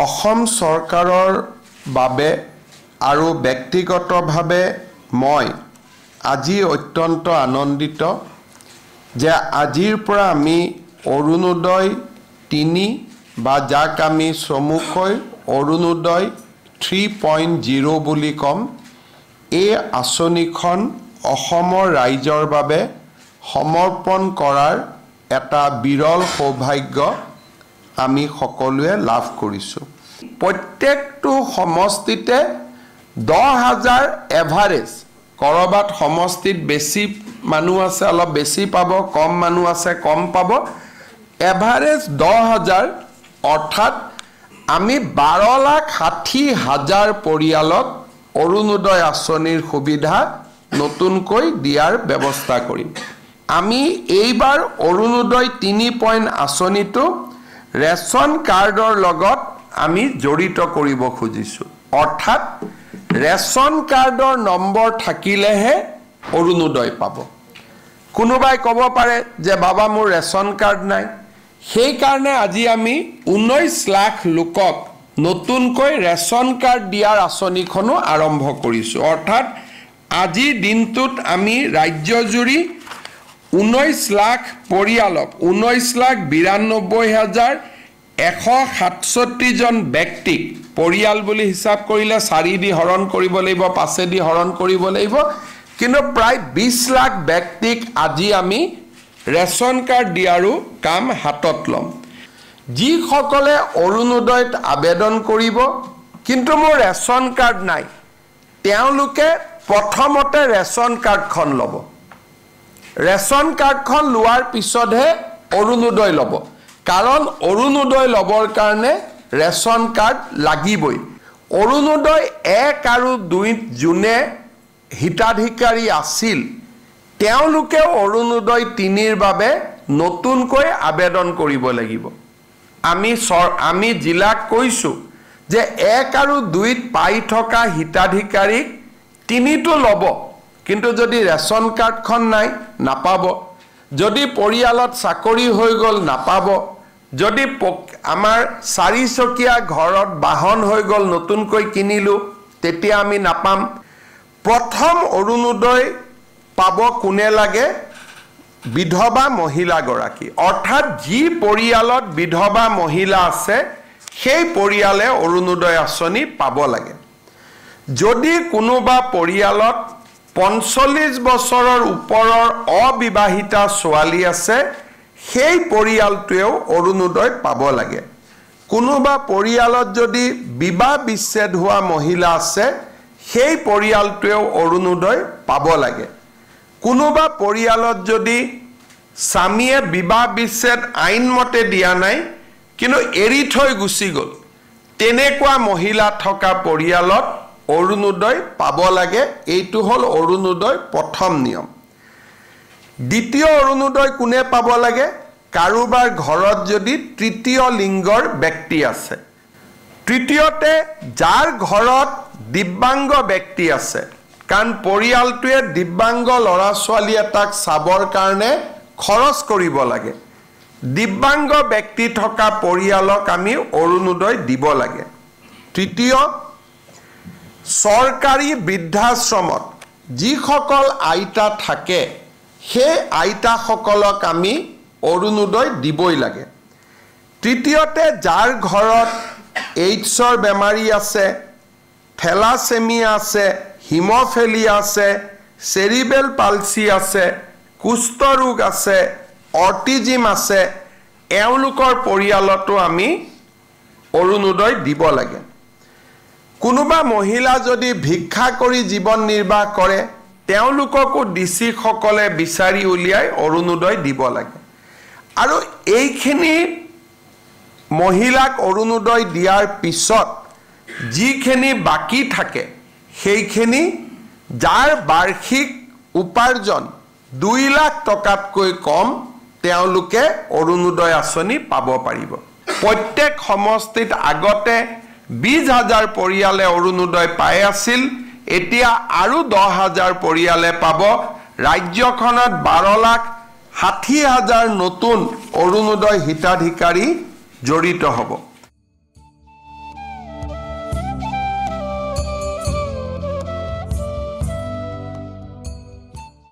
অসম চৰকাৰৰ বাবে আৰু ব্যক্তিগতভাৱে মই আজি অত্যন্ত আনন্দিত যে আজিৰ পৰা আমি অৰুণোদয় 3 বা যাক আমি চমুকৈ অৰুণোদয় 3.0 বুলি কম এই আঁচনিখন অসমৰ ৰাইজৰ বাবে সমৰ্পণ কৰাৰ এটা বিৰল সৌভাগ্য আমি সকলোৱে লাভ কৰিছোঁ। প্ৰত্যেকটো সমষ্টিতে 10,000 এভাৰেজ কৰবাত সমষ্টিত বেছি মানুহ আছে অলপ বেছি পাব, কম মানুহ আছে কম পাব, এভাৰেজ 10,000 অৰ্থাৎ আমি 12,60,000 পৰিয়ালক অৰুণোদয় আঁচনিৰ সুবিধা নতুনকৈ দিয়াৰ ব্যৱস্থা কৰিম। আমি এইবাৰ অৰুণোদয় 3 আঁচনিটো ৰেচন কাৰ্ডৰ লগত আমি জড়িত কৰিব খুজিছোঁ। অৰ্থাৎ ৰেচন কাৰ্ডৰ নম্বৰ থাকিলেহে অৰুণোদয় পাব। কোনোবাই ক'ব পাৰে যে বাবা মোৰ ৰেচন কাৰ্ড নাই, সেইকাৰণে আজি আমি 19 লাখ লোকক নতুনকৈ ৰেচন কাৰ্ড দিয়াৰ আঁচনিখনো আৰম্ভ কৰিছোঁ। অৰ্থাৎ আজিৰ দিনটোত আমি ৰাজ্যজুৰি 19 লাখ পৰিয়ালক 19,92,167 জন ব্যক্তিক পৰিয়াল বুলি হিচাপ কৰিলে 4 দি হৰণ কৰিব লাগিব, 5 দি হৰণ কৰিব লাগিব, কিন্তু প্ৰায় 20 লাখ ব্যক্তিক আজি আমি ৰেচন কাৰ্ড দিয়াৰো কাম হাতত ল'ম। যিসকলে অৰুণোদয়ত আবেদন কৰিব কিন্তু মোৰ ৰেচন কাৰ্ড নাই, তেওঁলোকে প্ৰথমতে ৰেচন কাৰ্ডখন ল'ব। ৰেচন কাৰ্ডখন লোৱাৰ পিছতহে অৰুণোদয় ল'ব, কাৰণ অৰুণোদয় ল'বৰ কাৰণে ৰেচন কাৰ্ড লাগিবই। অৰুণোদয় 1 আৰু 2 যোনে হিতাধিকাৰী আছিল তেওঁলোকে অৰুণোদয় 3ৰ বাবে নতুনকৈ আবেদন কৰিব লাগিব। আমি জিলাক কৈছোঁ যে 1 আৰু 2ত পাই থকা হিতাধিকাৰীক 3টো ল'ব, কিন্তু যদি ৰেচন কাৰ্ডখন নাই নাপাব। যদি পৰিয়ালত চাকৰি হৈ গ'ল নাপাব। যদি আমাৰ 4 চকীয়া ঘৰত বাহন হৈ গ'ল নতুনকৈ কিনিলোঁ তেতিয়া আমি নাপাম। প্ৰথম অৰুণোদয় পাব কোনে লাগে? বিধৱা মহিলাগৰাকী। অৰ্থাৎ যি পৰিয়ালত বিধৱা মহিলা আছে সেই পৰিয়ালে অৰুণোদয় আঁচনি পাব লাগে। যদি কোনোবা পৰিয়ালত 45 বছৰৰ ওপৰৰ অবিবাহিতা ছোৱালী আছে সেই পৰিয়ালটোৱেও অৰুণোদয় পাব লাগে। কোনোবা পৰিয়ালত যদি বিবাহ বিচ্ছেদ হোৱা মহিলা আছে সেই পৰিয়ালটোৱেও অৰুণোদয় পাব লাগে। কোনোবা পৰিয়ালত যদি স্বামীয়ে বিবাহ বিচ্ছেদ আইনমতে দিয়া নাই কিন্তু এৰি থৈ গুচি গ'ল, তেনেকুৱা মহিলা থকা পৰিয়ালত অৰুণোদয় পাব লাগে। এইটো হ'ল অৰুণোদয় প্ৰথম নিয়ম। দ্বিতীয় অৰুণোদয় কোনে পাব লাগে? কাৰোবাৰ ঘৰত যদি তৃতীয় লিংগৰ ব্যক্তি আছে। তৃতীয়তে যাৰ ঘৰত দিব্যাংগ ব্যক্তি আছে, কাৰণ পৰিয়ালটোৱে দিব্যাংগ ল'ৰা ছোৱালী এটাক চাবৰ কাৰণে খৰচ কৰিব লাগে। দিব্যাংগ ব্যক্তি থকা পৰিয়ালক আমি অৰুণোদয় দিব লাগে। তৃতীয়, চৰকাৰী বৃদ্ধাশ্ৰমত যিসকল আইতা থাকে সেই আইতাসকলক আমি অৰুণোদয় দিবই লাগে। তৃতীয়তে যাৰ ঘৰত এইডছৰ বেমাৰী আছে, থেলাছেমিয়া আছে, হিম'ফেলিয়া আছে, চেৰিবেল পালচি আছে, কুষ্ঠ ৰোগ আছে, অটিজিম আছে, এওঁলোকৰ পৰিয়ালতো আমি অৰুণোদয় দিব লাগে। কোনোবা মহিলা যদি ভিক্ষা কৰি জীৱন নিৰ্বাহ কৰে তেওঁলোককো ডিচিসকলে বিচাৰি উলিয়াই অৰুণোদয় দিব লাগে। আৰু এইখিনি মহিলাক অৰুণোদয় দিয়াৰ পিছত যিখিনি বাকী থাকে সেইখিনি যাৰ বাৰ্ষিক উপাৰ্জন 2 লাখ টকাতকৈ কম তেওঁলোকে অৰুণোদয় আঁচনি পাব পাৰিব। প্ৰত্যেক সমষ্টিত আগতে 20,000 পৰিয়ালে অৰুণোদয় পাই আছিল, এতিয়া আৰু 10,000 পৰিয়ালে পাব। ৰাজ্যখনত 12,60,000 নতুন অৰুণোদয় হিতাধিকাৰী জড়িত হ'ব।